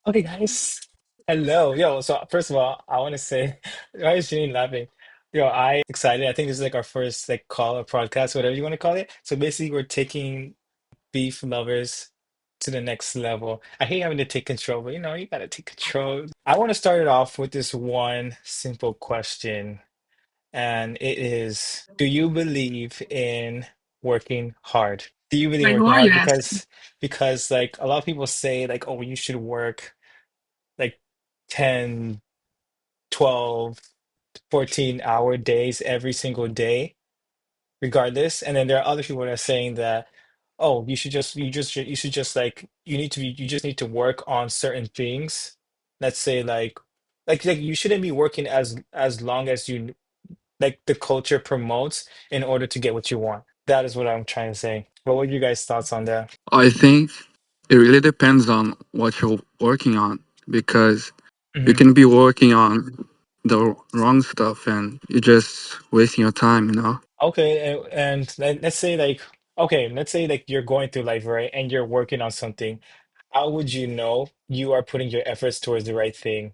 Okay, guys. Hello. Yo, so first of all, I want to say, why is Janine laughing? Yo, I excited. I think this is like our first like call or podcast, whatever you want to call it. So basically, we're taking beef lovers to the next level. I hate having to take control, but you gotta take control. I want to start it off with this one simple question, and it is, do you believe in working hard? Do you believe in Wait, who working are you hard? asking? Because like a lot of people say like, oh, you should work like 10, 12, 14-hour days every single day, regardless. And then there are other people that are saying that, oh, you should just like, you just need to work on certain things. Let's say like you shouldn't be working as long as you like the culture promotes in order to get what you want. That is what I'm trying to say. What were you guys' thoughts on that? I think it really depends on what you're working on because you Mhm. can be working on the wrong stuff and you're just wasting your time. Okay, and let's say like, okay, let's say like you're going through life, right, and you're working on something. How would you know you are putting your efforts towards the right thing?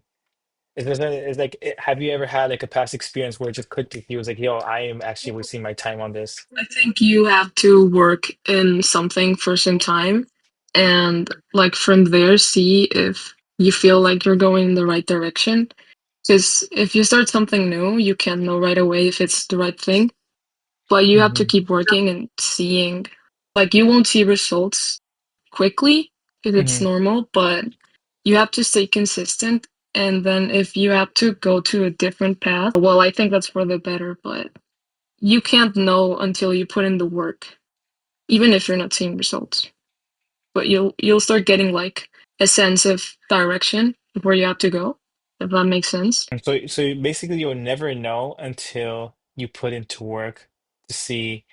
Is like, have you ever had like a past experience where it just clicked with you? It was like, yo, I am actually wasting my time on this. I think you have to work in something for some time and like from there see if you feel like you're going in the right direction. Because if you start something new, you can't know right away if it's the right thing. But you have to Hmm. keep working and seeing, like, you won't see results quickly because it's Hmm. normal, but you have to stay consistent. And then if you have to go to a different path, well, I think that's for the better, but you can't know until you put in the work, even if you're not seeing results. But you'll start getting like a sense of direction of where you have to go, if that makes sense. So basically, you'll never know until you put into work to see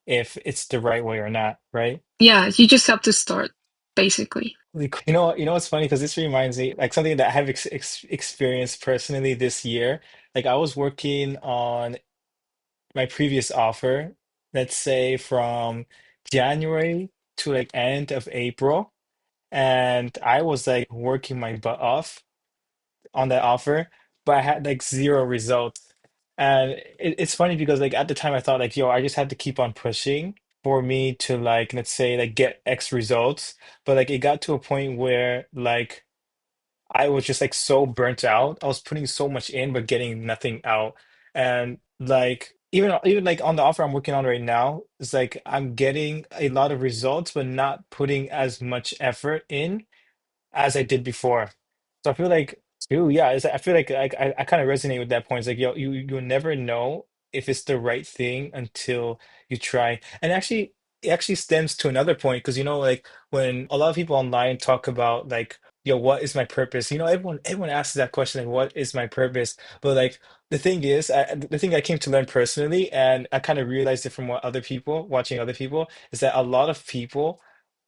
if it's the right way or not, right? Yeah, you just have to start, basically. Like, you know what's funny? Because this reminds me, like something that I have experienced personally this year. Like I was working on my previous offer, let's say from January to like end of April, and I was like working my butt off on that offer, but I had like zero results. And it's funny because like at the time I thought like, yo, I just had to keep on pushing for me to like, let's say like get X results. But like it got to a point where like I was just like so burnt out. I was putting so much in but getting nothing out. And like even like on the offer I'm working on right now, it's like I'm getting a lot of results but not putting as much effort in as I did before. So I feel like, too, yeah, I feel like I kind of resonate with that point. It's like, yo, you'll never know if it's the right thing until you try. And actually, it actually stems to another point because like when a lot of people online talk about like, yo, what is my purpose? Everyone asks that question, like, what is my purpose? But like the thing is, the thing I came to learn personally, and I kind of realized it from what other people watching other people, is that a lot of people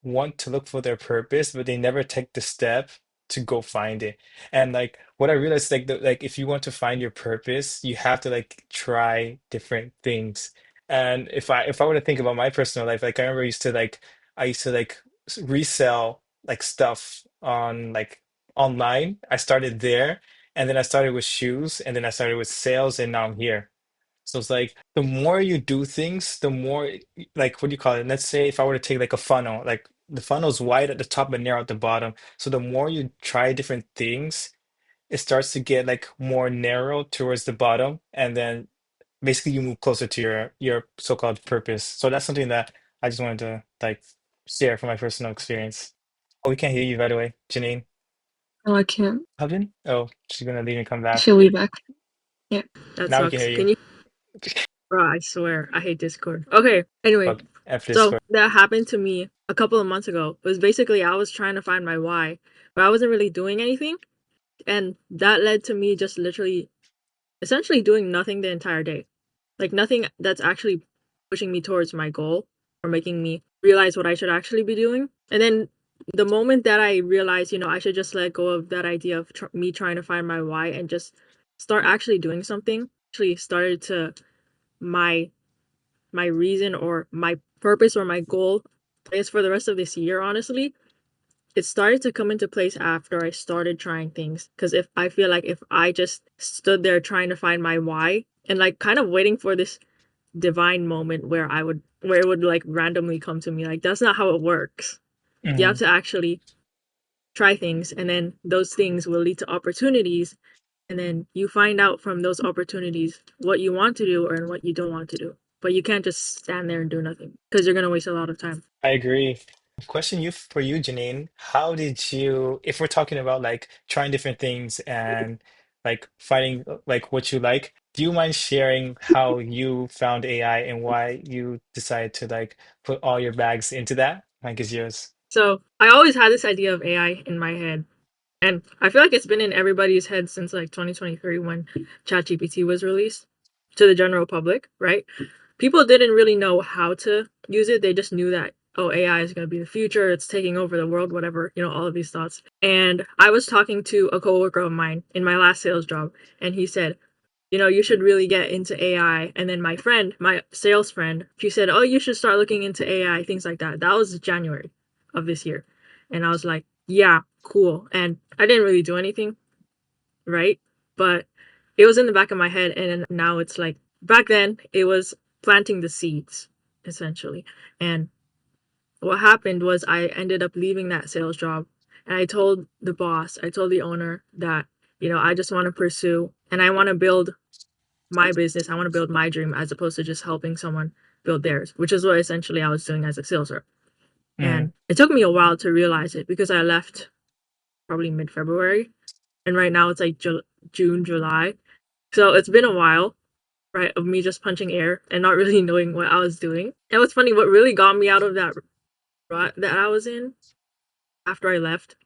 want to look for their purpose, but they never take the step to go find it. And like what I realized, like if you want to find your purpose, you have to like try different things. And if I were to think about my personal life, like I remember I used to like resell like stuff on like online. I started there, and then I started with shoes, and then I started with sales, and now I'm here. So it's like the more you do things, the more like what do you call it? Let's say if I were to take like a funnel, like the funnel's wide at the top but narrow at the bottom. So the more you try different things, it starts to get like more narrow towards the bottom, and then basically you move closer to your so-called purpose. So that's something that I just wanted to like share from my personal experience. Oh, we can't hear you by the way, Janine. No, I can't. Hubin? Oh, she's gonna leave and come back. She'll be back. Yeah. That Now we can sucks. hear you. Can you? Bro, I swear, I hate Discord. Okay, anyway, Fuck F so Discord. that happened to me a couple of months ago. It was basically I was trying to find my why, but I wasn't really doing anything, and that led to me just literally, essentially doing nothing the entire day. Like nothing that's actually pushing me towards my goal or making me realize what I should actually be doing. And then the moment that I realized, I should just let go of that idea of me trying to find my why and just start actually doing something, actually started to my my reason or my purpose or my goal is for the rest of this year, honestly. it started to come into place after I started trying things. Because if I feel like if I just stood there trying to find my why and like kind of waiting for this divine moment where it would like randomly come to me, like that's not how it works. You have Mhm. to actually try things, and then those things will lead to opportunities, and then you find out from those opportunities what you want to do or what you don't want to do. But you can't just stand there and do nothing because you're gonna waste a lot of time. I agree. Question you for you, Janine. How did you, if we're talking about like trying different things and like finding like what you like, do you mind sharing how you found AI and why you decided to like put all your bags into that? Mike is yours. So I always had this idea of AI in my head. And I feel like it's been in everybody's head since like 2023 when ChatGPT was released to the general public, right? People didn't really know how to use it. They just knew that, oh, AI is going to be the future. It's taking over the world, whatever, all of these thoughts. And I was talking to a coworker of mine in my last sales job, and he said, you should really get into AI. And then my friend, my sales friend, she said, oh, you should start looking into AI, things like that. That was January of this year. And I was like, yeah, cool. And I didn't really do anything, right? But it was in the back of my head. And now it's like, back then, it was planting the seeds, essentially. And what happened was I ended up leaving that sales job. And I told the boss, I told the owner that, I just want to pursue and I want to build my business. I want to build my dream as opposed to just helping someone build theirs, which is what essentially I was doing as a sales rep. Mm, And it took me a while to realize it because I left probably mid February. And right now it's like June, July. So it's been a while, right, of me just punching air and not really knowing what I was doing. And what's funny, what really got me out of that rut that I was in after I left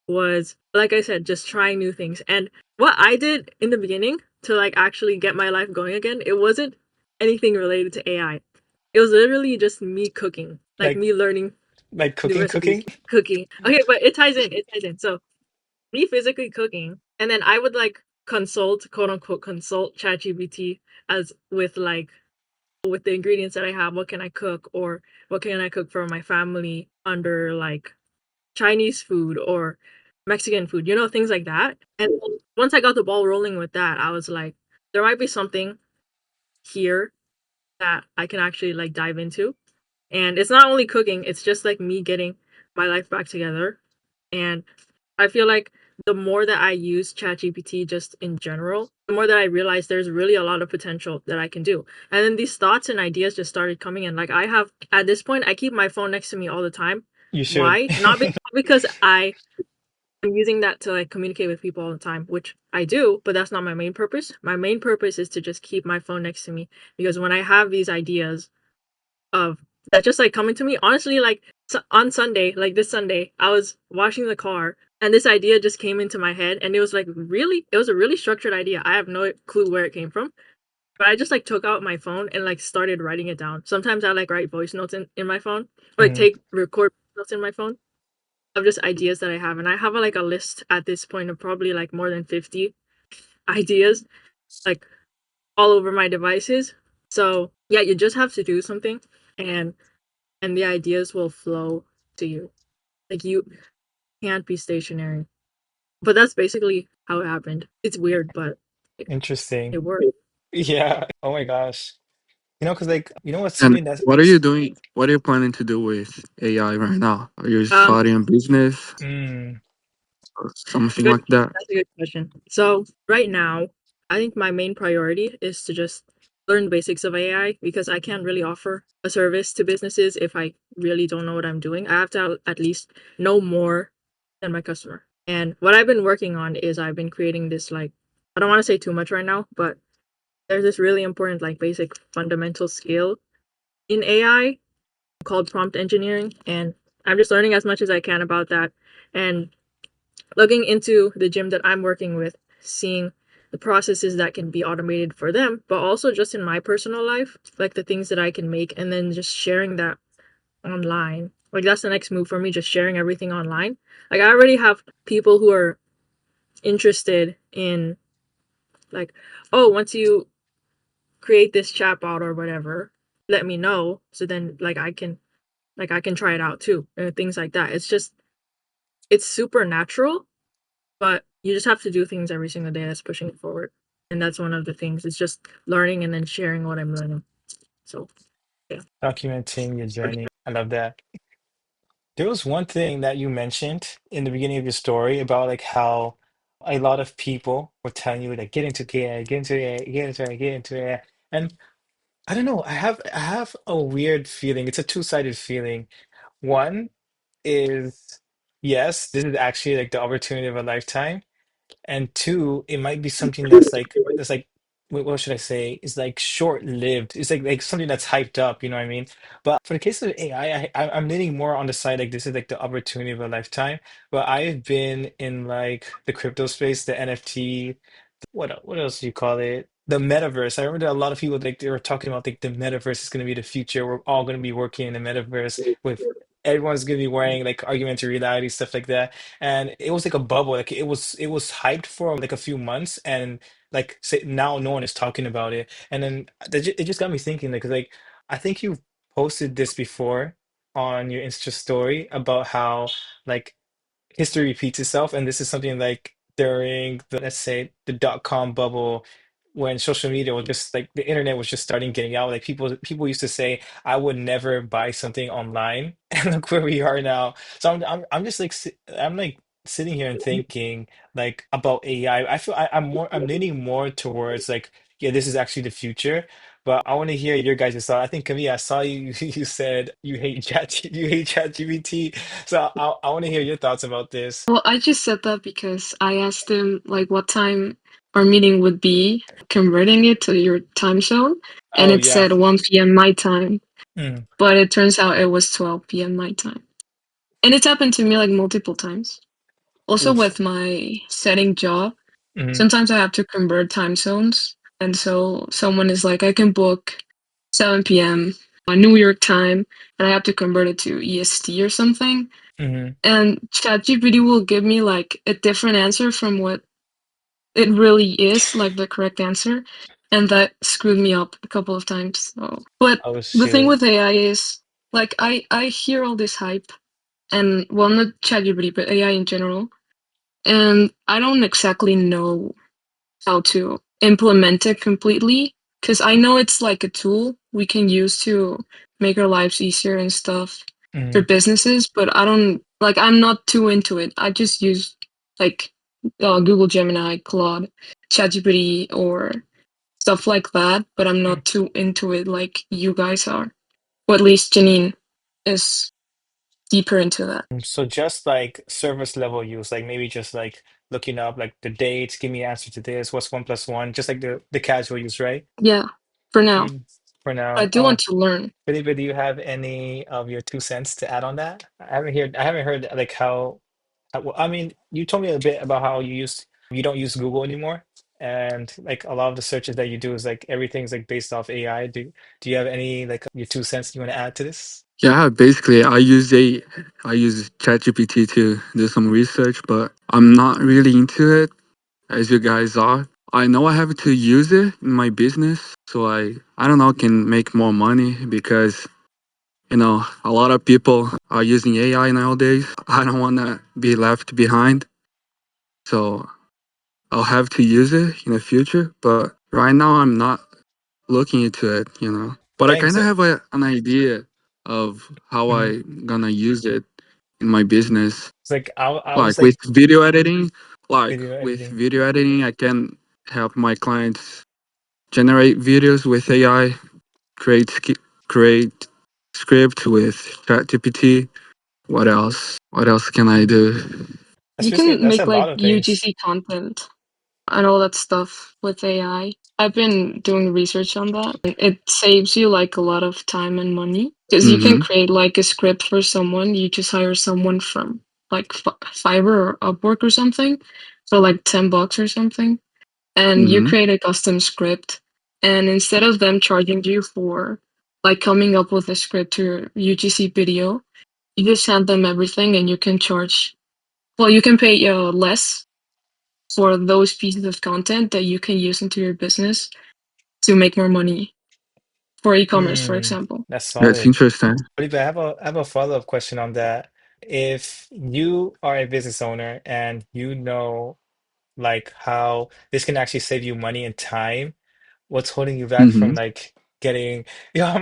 was, like I said, just trying new things. And what I did in the beginning to like actually get my life going again, it wasn't anything related to AI. It was literally just me cooking, like like me learning like new cooking, recipes, cooking? cooking. Okay, but it ties in. It ties in. So me physically cooking, and then I would like consult, quote unquote, consult ChatGPT as with like with the ingredients that I have, what can I cook or what can I cook for my family under like Chinese food or Mexican food, things like that. And then once I got the ball rolling with that, I was like, there might be something here that I can actually like dive into. And it's not only cooking, it's just like me getting my life back together. And I feel like the more that I use ChatGPT just in general, the more that I realize there's really a lot of potential that I can do. And then these thoughts and ideas just started coming in. Like I have at this point, I keep my phone next to me all the time. You should. Why? Not because I'm using that to like communicate with people all the time, which I do, but that's not my main purpose. My main purpose is to just keep my phone next to me because when I have these ideas of that just like coming to me, honestly, like on Sunday, like this Sunday, I was washing the car and this idea just came into my head and it was a really structured idea. I have no clue where it came from, but I just like took out my phone and like started writing it down. Sometimes I like write voice notes in my phone or like Mhm. take record notes in my phone of just ideas that I have. And I have like a list at this point of probably like more than 50 ideas, like all over my devices. So yeah, you just have to do something and the ideas will flow to you. Like you can't be stationary. But that's basically how it happened. It's weird, but Interesting. it worked. Yeah. Oh my gosh. Because like, what's And something that's what are you doing? What are you planning to do with AI right now? Are you Um, studying business mm, or something good. like that? That's a good question. So right now, I think my main priority is to just learn basics of AI because I can't really offer a service to businesses if I really don't know what I'm doing. I have to at least know more than my customer. And what I've been working on is I've been creating this like I don't want to say too much right now, but there's this really important like basic fundamental skill in AI called prompt engineering, and I'm just learning as much as I can about that and looking into the gym that I'm working with, seeing the processes that can be automated for them, but also just in my personal life, like the things that I can make, and then just sharing that online. Like that's the next move for me, just sharing everything online. Like I already have people who are interested in like, oh, once you create this chatbot or whatever, let me know so then like I can try it out too and things like that. It's just it's super natural, but you just have to do things every single day that's pushing it forward. And that's one of the things. It's just learning and then sharing what I'm learning. So yeah. Documenting your journey. I love that. There was one thing that you mentioned in the beginning of your story about like how a lot of people were telling you like get into AI, get into AI, get into AI, get into AI. And I don't know, I have a weird feeling. It's a two-sided feeling. One is yes, this is actually like the opportunity of a lifetime. And two, it might be something that's like what should I say? It's like short-lived. It's like something that's hyped up, you know what I mean? But for the case of AI, I'm leaning more on the side like this is like the opportunity of a lifetime. But I've been in like the crypto space, the NFT, what else do you call it? The metaverse. I remember that a lot of people like they were talking about like the metaverse is going to be the future. We're all going to be working in the metaverse with everyone's going to be wearing like augmented reality stuff like that. And it was like a bubble. Like it was hyped for like a few months, and like say, now no one is talking about it. And then it just got me thinking like I think you posted this before on your Insta story about how like history repeats itself, and this is something like during the let's say the dot-com bubble when social media was just like the internet was just starting getting out. Like people used to say, I would never buy something online, and look where we are now. So I'm just like I'm like sitting here and thinking like about AI. I feel I'm leaning more towards like yeah, this is actually the future. But I want to hear your guys' thought. I think Camilla, I saw you. You said you hate ChatGPT. So I want to hear your thoughts about this. Well, I just said that because I asked him like what time our meeting would be, converting it to your time zone, and Oh it yeah. said 1 p.m. my time, Mm. but it turns out it was 12 p.m. my time. And it's happened to me like multiple times. Also Oof. with my setting job, Mm-hmm. sometimes I have to convert time zones, and so someone is like, I can book 7 p.m. on New York time, and I have to convert it to EST or something. Mm-hmm. And ChatGPT will give me like a different answer from what it really is, like the correct answer. And that screwed me up a couple of times. So, but Oh the thing shit. with AI is like I hear all this hype and well not ChatGPT but AI in general. And I don't exactly know how to implement it completely because I know it's like a tool we can use to make our lives easier and stuff for Mm-hmm. businesses, but I don't like I'm not too into it. I just use like Google Gemini, Claude, ChatGPT, or stuff like that, but I'm not too into it like you guys are. Or at least Janine is deeper into that. So just like service level use, like maybe just like looking up like the dates, give me an answer to this, what's one plus one, just like the casual use, right? Yeah, for now. Mm. For I now. do want to learn. Felipe, do you have any of your 2 cents to add on that? I haven't heard like well, I mean, you told me a bit about how you don't use Google anymore, and like a lot of the searches that you do is like everything's like based off AI. Do you have any like your 2 cents you want to add to this? Yeah, basically, I use ChatGPT to do some research, but I'm not really into it as you guys are. I know I have to use it in my business, so I don't know can make more money because a lot of people are using AI nowadays. I don't want to be left behind, so I'll have to use it in the future. But right now, I'm not looking into it. But I Yeah, kind of exactly. have an idea of how I gonna use it in my business. It's like I was Like with like video editing, like video with editing. video editing, I can help my clients generate videos with AI, create script with ChatGPT. What else? What else can I do? You Especially can that's a make lot like of things. UGC content and all that stuff with AI. I've been doing research on that. And it saves you like a lot of time and money because you can Mm-hmm. create like a script for someone. You just hire someone from like Fiverr or Upwork or something for like $10 or something, and you Mm-hmm. create a custom script. And instead of them charging you for like coming up with a script or UGC video, you just hand them everything, and you can charge. Well, you can pay less for those pieces of content that you can use into your business to make more money for e-commerce, for Hmm, example. that's That's solid. interesting. Felipe, I have a follow-up question on that. if you are a business owner and you know like how this can actually save you money and time, what's holding you back Hmm. from like getting, yeah,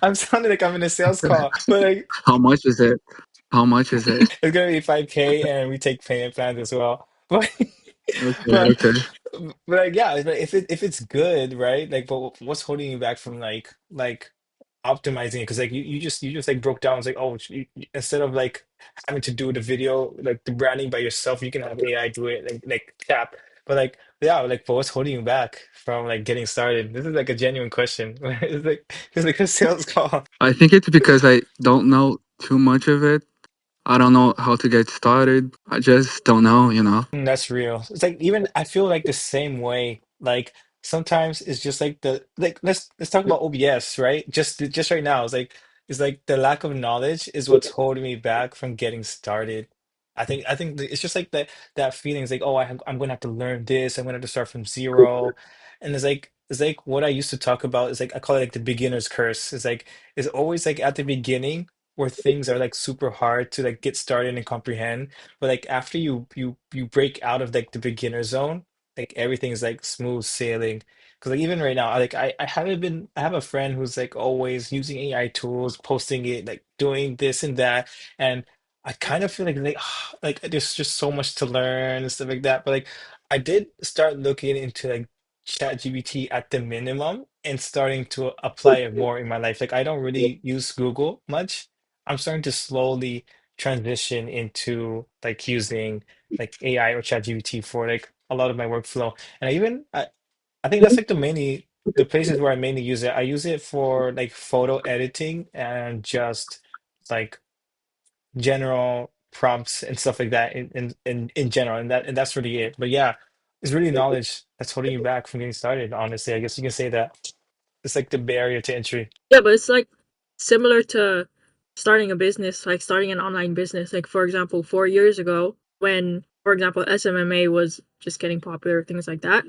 I'm sounding like I'm in a sales call, but like How much is it? How much is it? it's gonna be 5K and we take payment plans as well. But Okay, but okay. but like yeah, if it's good, right? Like but what's holding you back from like optimizing it? Because like you just like broke down, it's like, oh, instead of like having to do the video, like the branding by yourself, you can have AI do it, like tap. But like yeah, like but what's holding you back from like getting started? This is like a genuine question. It's like a sales call. I think it's because I don't know too much of it. I don't know how to get started. I just don't know, you know. That's real. It's like even I feel like the same way. Like sometimes it's just like the like let's talk about OBS, right? Just right now, it's like the lack of knowledge is what's holding me back from getting started. I think it's just like that feeling is like, oh, I'm gonna have to learn this. I'm gonna have to start from zero, and it's like what I used to talk about is like I call it like the beginner's curse. It's like it's always like at the beginning where things are like super hard to like get started and comprehend, but like after you break out of like the beginner zone, like everything is like smooth sailing. Because like even right now, I haven't been. I have a friend who's like always using AI tools, posting it, like doing this and that, and I kind of feel like there's just so much to learn and stuff like that. But like I did start looking into like ChatGPT at the minimum and starting to apply it more in my life. Like I don't really use Google much. I'm starting to slowly transition into like using like AI or ChatGPT for like a lot of my workflow. And I think that's like the places where I mainly use it. I use it for like photo editing and just like general prompts and stuff like that in general. And that's really it. But yeah, it's really knowledge that's holding you back from getting started, honestly. I guess you can say that. It's like the barrier to entry. Yeah, but it's like similar to starting a business, like starting an online business. Like for example, 4 years ago, when for example SMMA was just getting popular, things like that,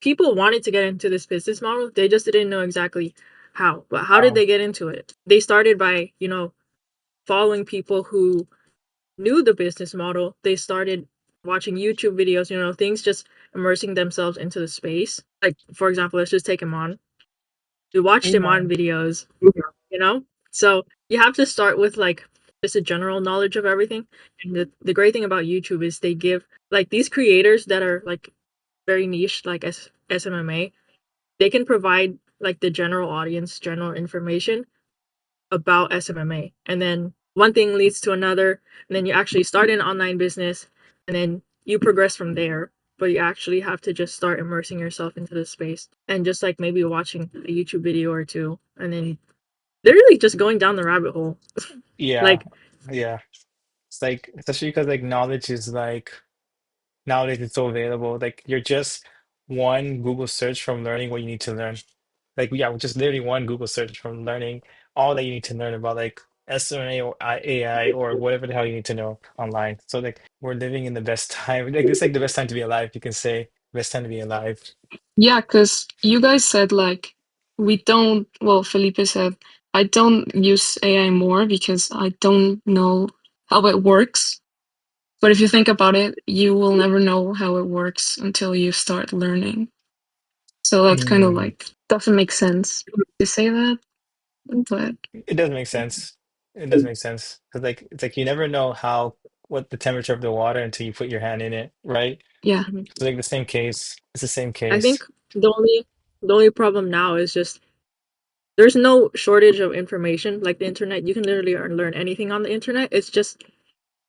people wanted to get into this business model. They just didn't know exactly how. But how did Wow. they get into it? They started by, following people who knew the business model. They started watching YouTube videos, things just immersing themselves into the space. Like for example, let's just take him on. We watched him on Amen. videos, you know? So you have to start with like just a general knowledge of everything. And the great thing about YouTube is they give like these creators that are like very niche, like SMMA, they can provide like the general audience general information about SMMA. And then one thing leads to another, and then you actually start an online business, and then you progress from there. But you actually have to just start immersing yourself into the space and just like maybe watching a YouTube video or two, and then literally just going down the rabbit hole. Yeah. Like, Yeah. It's like especially because like knowledge is like nowadays it's so available. Like you're just one Google search from learning what you need to learn. Like yeah, just literally one Google search from learning all that you need to learn about like SMA or AI or whatever the hell you need to know online. So like we're living in the best time. Like this is like the best time to be alive, you can say. Best time to be alive. Yeah, because you guys said like we don't, well, Felipe said, I don't use AI more because I don't know how it works. But if you think about it, you will never know how it works until you start learning. So that's kind of Mm, like, doesn't make sense to say that, but it does make sense. It does make sense. Because like it's like you never know how what the temperature of the water until you put your hand in it, right? yeah. mhm. It's like the same case. It's the same I think case. the only problem now is just there's no shortage of information. Like the internet, you can literally learn anything on the internet. It's just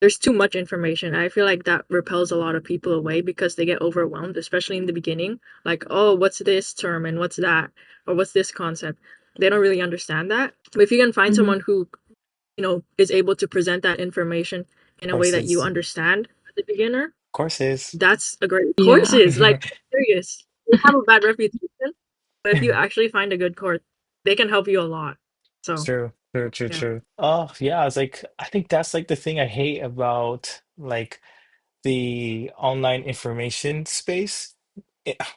there's too much information. I feel like that repels a lot of people away because they get overwhelmed, especially in the beginning. Like, oh, what's this term and what's that? Or what's this concept? They don't really understand that. But if you can find Hmm. someone who, is able to present that information in a way that you Courses. understand as a beginner, Courses. that's a great Yeah. courses. Like, serious. They have a bad reputation, but if you actually find a good course, they can help you a lot. So, True, true, true, yeah. true. Oh, yeah, it's like I think that's like the thing I hate about like the online information space.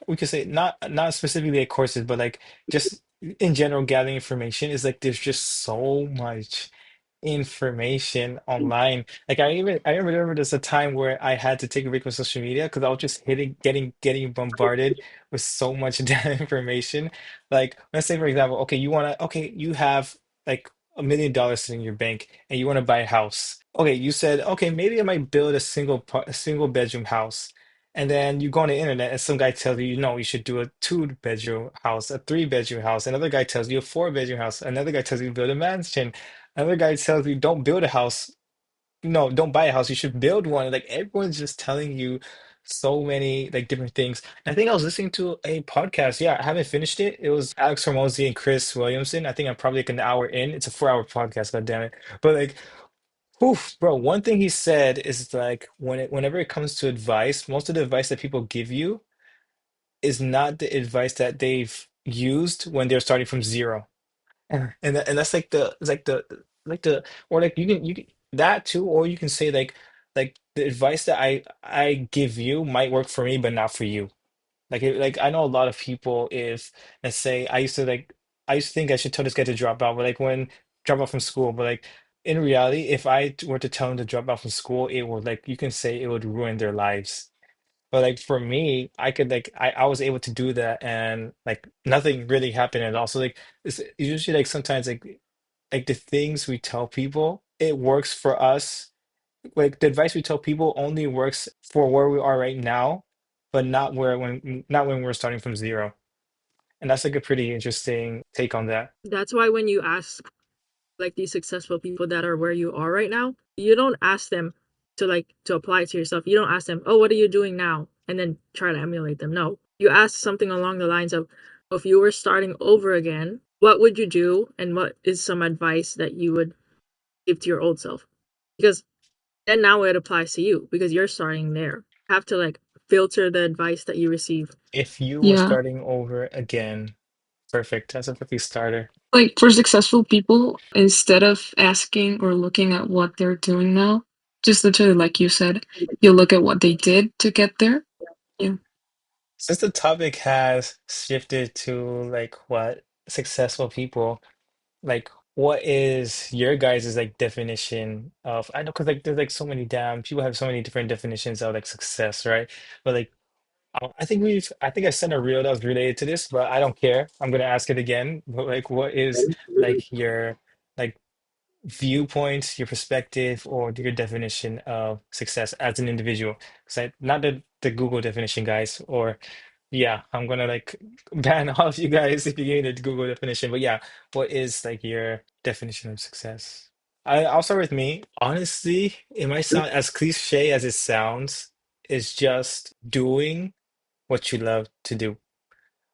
We could say not specifically at courses, but like just in general gathering information is like there's just so much. information online. Like I remember there's a time where I had to take a break from social media because I was just getting bombarded with so much damn information. Like let's say for example, okay, you have like $1 million in your bank and you want to buy a house. Okay, you said, okay, maybe I might build a single bedroom house. And then you go on the internet and some guy tells you, no, you should do a two-bedroom house, a three-bedroom house. Another guy tells you a four-bedroom house. Another guy tells you to build a mansion. Another guy tells you don't build a house. No, don't buy a house. You should build one. Like everyone's just telling you so many like different things. I think I was listening to a podcast. Yeah, I haven't finished it. It was Alex Hormozy and Chris Williamson. I think I'm probably like an hour in. It's a 4 hour podcast, god damn it. But like, oof, bro, one thing he said is like whenever it comes to advice, most of the advice that people give you is not the advice that they've used when they're starting from zero. And that's like the it's like the or like you can that too, or you can say like the advice that I give you might work for me, but not for you. Like I know a lot of people if let's say I used to think I should tell this guy to drop out, but like when drop out from school, but like in reality, if were to tell him to drop out from school, it would like you can say it would ruin their lives. But like for me, I could like I was able to do that and like nothing really happened at all. So like it's usually like sometimes like the things we tell people, it works for us. Like the advice we tell people only works for where we are right now, but not when we're starting from zero. And that's like a pretty interesting take on that. That's why when you ask like these successful people that are where you are right now, you don't ask them to apply it to yourself. You don't ask them, "Oh, what are you doing now?" and then try to emulate them. No. You ask something along the lines of, "If you were starting over again, what would you do and what is some advice that you would give to your old self?" Because then now it applies to you because you're starting there. You have to like filter the advice that you receive. If you were Yeah. starting over again, perfect. That's a perfect starter. Like for successful people, instead of asking or looking at what they're doing now, just literally like you said, you look at what they did to get there. Yeah. Since the topic has shifted to like what successful people, like what is your guys' like definition of I know because like there's like so many damn people have so many different definitions of like success, right? But like I think I sent a reel that was related to this, but I don't care. I'm gonna ask it again. But like what is like your like viewpoint, your perspective, or your definition of success as an individual? Because not the Google definition, guys, or yeah, I'm gonna like ban all of you guys if you give me the Google definition. But yeah, what is like your definition of success? I'll start with me. Honestly, it might sound as cliche as it sounds, it's just doing what you love to do.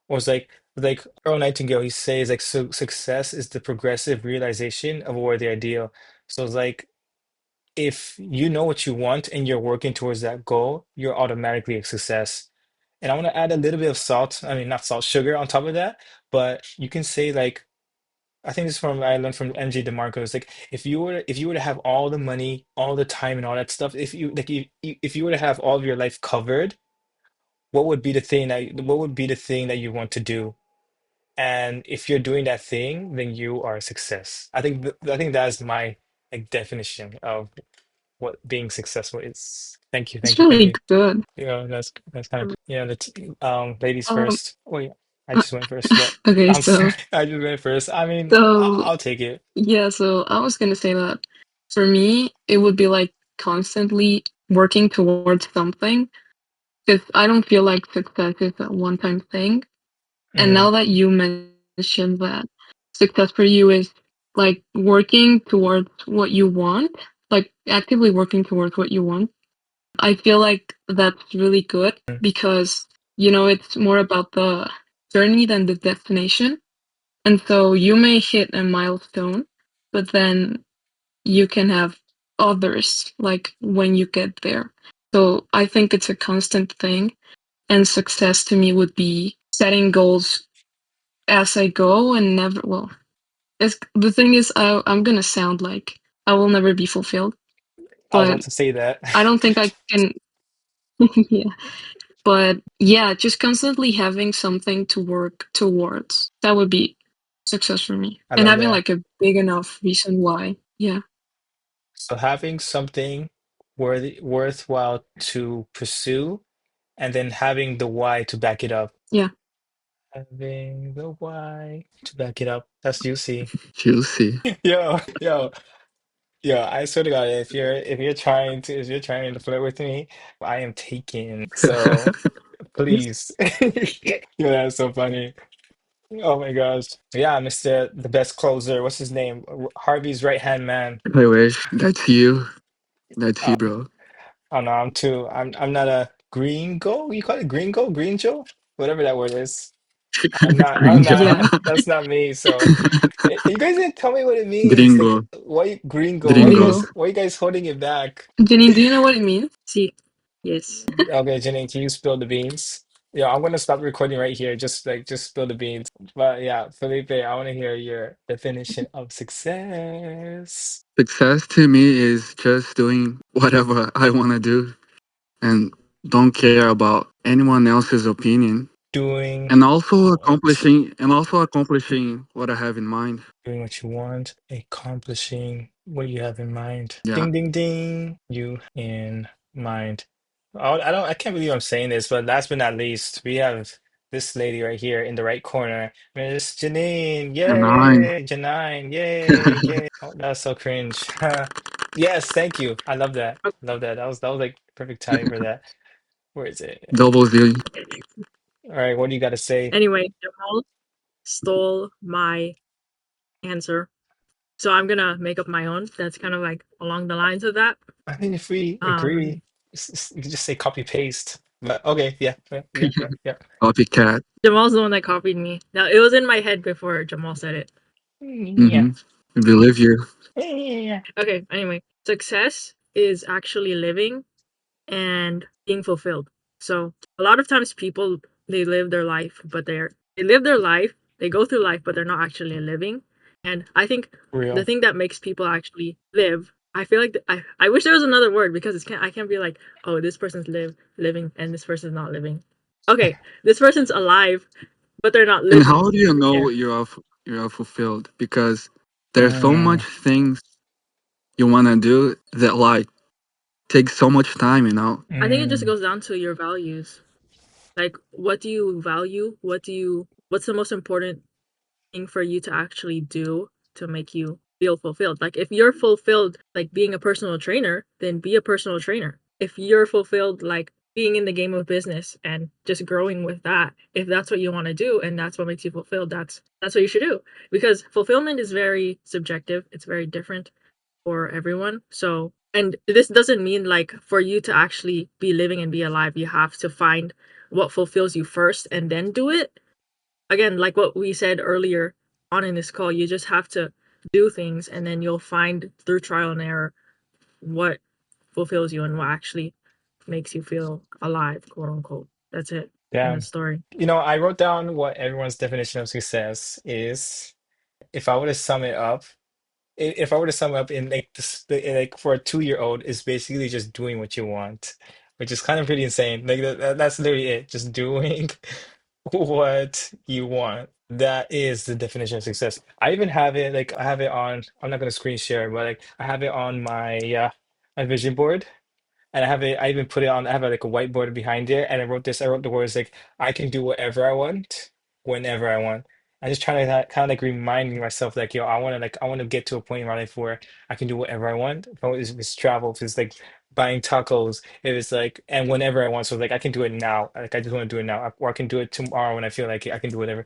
Or it's like Earl Nightingale, he says like success is the progressive realization of a worthy ideal. So it's like if you know what you want and you're working towards that goal, you're automatically a success. And I want to add a little bit of salt, I mean not salt, sugar on top of that, but you can say like I think this is from I learned from MJ DeMarco. It's like if you were to have all the money, all the time and all that stuff, if you were to have all of your life covered, what would be the thing that you want to do? And if you're doing that thing, then you are a success. I think that's my like definition of what being successful is. It's Thank really you. good. That's kind of ladies Um, first. Oh yeah, I just went first, but okay, I'm so sorry, I just went first. I mean, so I'll take it. yeah, so I was gonna say that for me, it would be like constantly working towards something because I don't feel like success is a one-time thing. And Mm, now that you mentioned that success for you is like working towards what you want, like actively working towards what you want, I feel like that's really good mm, because, it's more about the journey than the destination. And so you may hit a milestone, but then you can have others like when you get there. So I think it's a constant thing. And success to me would be setting goals as I go and never, well, the thing is, I'm gonna sound like I will never be fulfilled, I was but about to say that. I don't think I can, yeah. But yeah, just constantly having something to work towards. That would be success for me. I And love having that. like a big enough reason why. Yeah. So having something worthwhile to pursue, and then having the why to back it up. Yeah. Having the why to back it up. That's juicy. Juicy. Yo, yo, yo, I swear to God, if you're trying to flirt with me, I am taken. So please. Yo, that's so funny. Oh my gosh. Yeah, Mr. The best closer. What's his name? Harvey's right hand man. I wish. That's you. That's you, Uh, bro. oh no, I'm not a gringo. You call it gringo? Gringo? Whatever that word is. I'm Gringo. not, Yeah. that's not me. So you guys didn't tell me what it means. Gringo. Like, why gringo? Why you Gringo. guys Gringo. why you guys holding it back? Janine, do you know what it means? See, yes. Okay, Janine, can you spill the beans? Yeah, I'm gonna stop recording right here. Just spill the beans. But yeah, Felipe, I want to hear your definition of success. Success to me is just doing whatever I want to do and don't care about anyone else's opinion. Doing And also what? accomplishing what I have in mind. Doing what you want, accomplishing what you have in mind. Yeah. Ding, ding, ding. You in mind. Oh, I can't believe I'm saying this, but last but not least, we have this lady right here in the right corner, Miss Janine. And I Yay, Janine. Yay, yay. Oh, that's so cringe. Yes, thank you. I love that. Love that. That was like perfect timing for that. Where is it? double Z. All right, what do you got to say? Anyway, Jamal stole my answer. So I'm gonna make up my own. That's kind of like along the lines of that. I mean, if we Um, agree, you can just say copy paste. But okay, yeah, yeah, yeah, yeah, yeah. Copycat. Jamal's the one that copied me. Now it was in my head before Jamal said it. Yeah. Mm-hmm. Believe you. Yeah. Okay, anyway, success is actually living and being fulfilled. So a lot of times people they live their life, but they live their life, they go through life, but they're not actually living. And I think the Real. thing that makes people actually live, I feel like I wish there was another word because I can't be like, oh, this person's living and this person's not living. Okay, this person's alive, but they're not And living. how do you Yeah. know you are fulfilled? Because there's so Mm, much things you wanna do that like takes so much time. I think it just mm. goes down to your values. Like, what do you value? What's the most important thing for you to actually do to make you feel fulfilled? Like, if you're fulfilled, like being a personal trainer, then be a personal trainer. If you're fulfilled, like being in the game of business and just growing with that, if that's what you want to do and that's what makes you fulfilled, that's what you should do. Because fulfillment is very subjective. It's very different for everyone. So, and this doesn't mean like for you to actually be living and be alive, you have to find what fulfills you first and then do it. Again, like what we said earlier on in this call, you just have to do things and then you'll find through trial and error what fulfills you and what actually makes you feel alive, quote unquote. That's it in the Damn. story. I wrote down what everyone's definition of success is. If I were to sum it up, if I were to sum up in like like for a 2-year-old, is basically just doing what you want, which is kind of pretty insane. Like that's literally it, just doing what you want. That is the definition of success. I even have it like I have it on. I'm not gonna screen share, but like I have it on my vision board. And I have it, I even put it on, I have like a whiteboard behind it. And I wrote this, I wrote the words like, I can do whatever I want, whenever I want. I'm just trying to kind of like reminding myself like, yo, I want to get to a point in my life where I can do whatever I want. If it's travel, if it's like buying tacos, if it's like, and whenever I want. So like, I can do it now. Like, I just want to do it now. Or I can do it tomorrow when I feel like it. I can do whatever.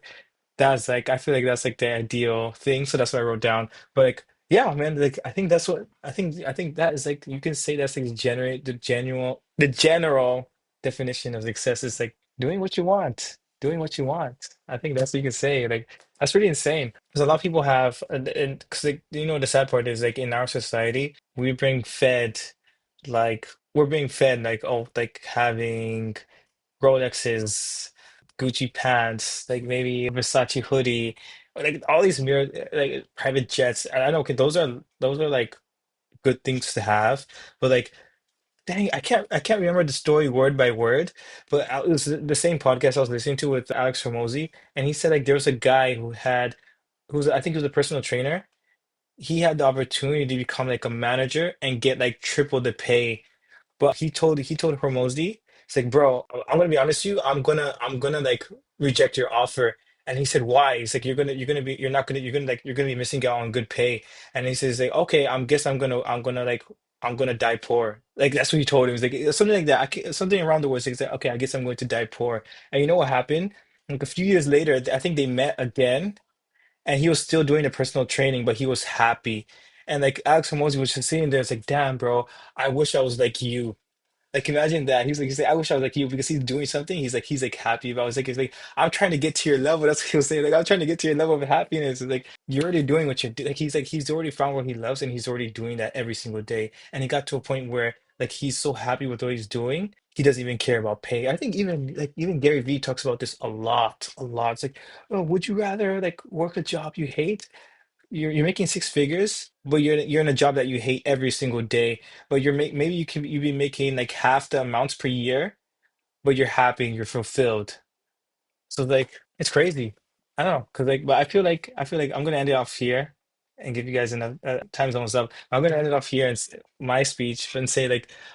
That's like I feel like that's like the ideal thing. So that's what I wrote down. But like yeah, man, like I think that is like you can say that's like generate the general definition of success is like doing what you want. Doing what you want. I think that's what you can say. Like that's pretty insane. Because a lot of people have and because like the sad part is like in our society, we're being fed like oh like having Rolexes, Gucci pants, like maybe a Versace hoodie, or, like all these mirror like private jets. And I know okay, those are like good things to have, but like dang, I can't remember the story word by word, but it was the same podcast I was listening to with Alex Hormozy, and he said like there was a guy who had who's I think he was a personal trainer he had the opportunity to become like a manager and get like triple the pay, but he told Hormozy, it's like, bro, I'm gonna be honest with you, I'm gonna like reject your offer. And he said, why? He's like, you're gonna be missing out on good pay. And he says like, okay, I'm gonna die poor. Like that's what he told him. It's like something like that. Something around the words. He's like, okay, I guess I'm going to die poor. And you know what happened? Like a few years later, I think they met again, and he was still doing the personal training, but he was happy. And like Alex Hormozy was just sitting there, it's like, damn, bro, I wish I was like you. Like imagine that. He's like, I wish I was like you because he's doing something. He's like happy about. He's like, I'm trying to get to your level. That's what he was saying. Like I'm trying to get to your level of happiness. It's like you're already doing what you're doing. Like he's already found what he loves and he's already doing that every single day. And he got to a point where like he's so happy with what he's doing. He doesn't even care about pay. I think even Gary Vee talks about this a lot, a lot. It's like, oh, would you rather like work a job you hate? You're making six figures, but you're in a job that you hate every single day. But maybe you be making like half the amounts per year, but you're happy and you're fulfilled. So like it's crazy. I don't know, cause like, but I feel like I'm gonna end it off here and give you guys enough time zones up. I'm gonna end it off here and my speech and say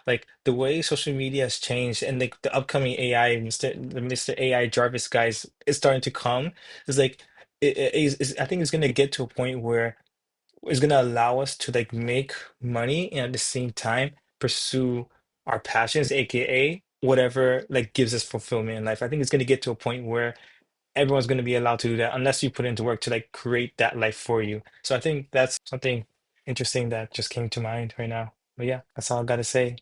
like the way social media has changed and like the upcoming AI, Mr. AI Jarvis guys is starting to come. Is like I think it's gonna get to a point where it's gonna allow us to like make money and at the same time pursue our passions, aka whatever like gives us fulfillment in life. I think it's gonna get to a point where everyone's gonna be allowed to do that unless you put into work to like create that life for you. So I think that's something interesting that just came to mind right now. But yeah, that's all I gotta say.